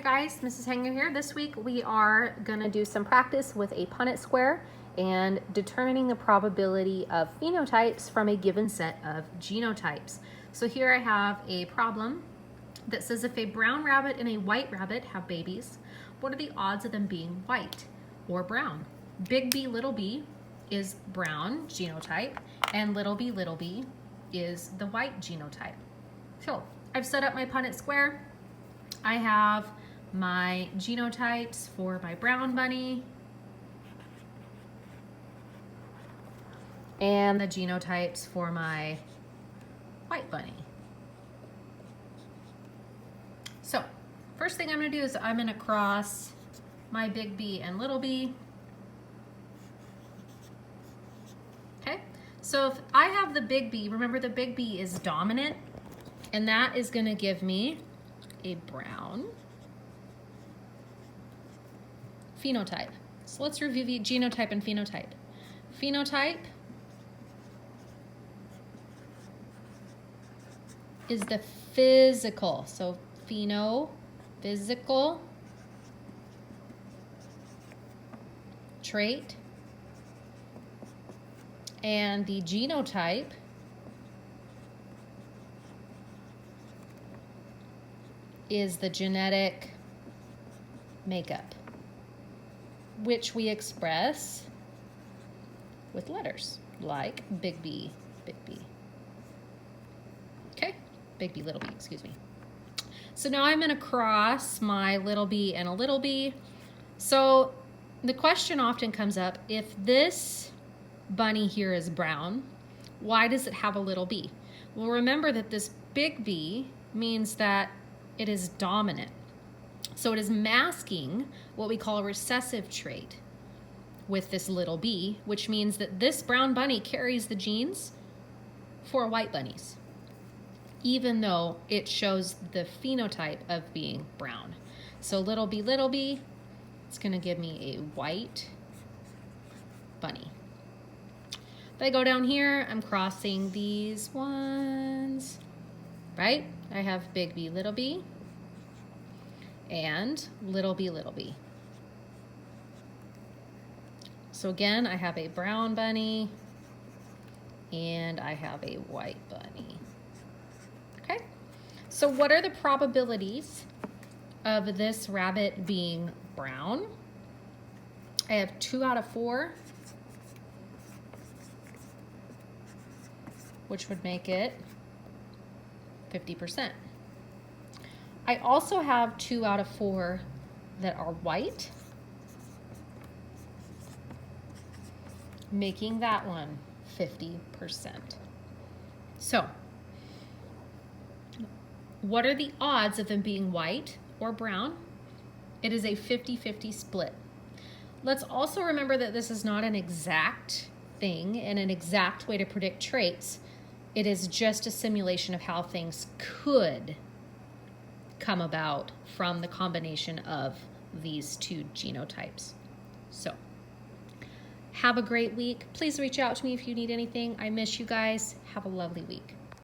guys, Mrs. Hanger here. This week we are going to do some practice with a Punnet square and determining the probability of phenotypes from a given set of genotypes. So here I have a problem that says if a brown rabbit and a white rabbit have babies, what are the odds of them being white or brown? Big B, little b is brown genotype, and little b is the white genotype. So I've set up my Punnet square. I have my genotypes for my brown bunny and the genotypes for my white bunny. So first thing I'm going to do is I'm going to cross my big B and little b. Okay, so if I have the big B, remember the big B is dominant, and that is going to give me a brown phenotype. So let's review the genotype and phenotype. Phenotype is the physical, so physical trait, and the genotype is the genetic makeup, which we express with letters like big B, big B. Okay, big B, little b, excuse me. So now I'm going to cross my little b and a little b. So the question often comes up, if this bunny here is brown, why does it have a little b? Well, remember that this big B means that it is dominant. So it is masking what we call a recessive trait with this little b, which means that this brown bunny carries the genes for white bunnies, even though it shows the phenotype of being brown. So little b, it's going to give me a white bunny. If I go down here, I'm crossing these ones, right? I have big B, and little b. So again, I have a brown bunny and I have a white bunny. Okay, so what are the probabilities of this rabbit being brown? I have 2 out of 4, which would make it 50%. I also have 2 out of 4 that are white, making that one 50%. So, what are the odds of them being white or brown? It is a 50-50 split. Let's also remember that this is not an exact thing and an exact way to predict traits. It is just a simulation of how things could come about from the combination of these two genotypes. So, have a great week. Please reach out to me if you need anything. I miss you guys. Have a lovely week.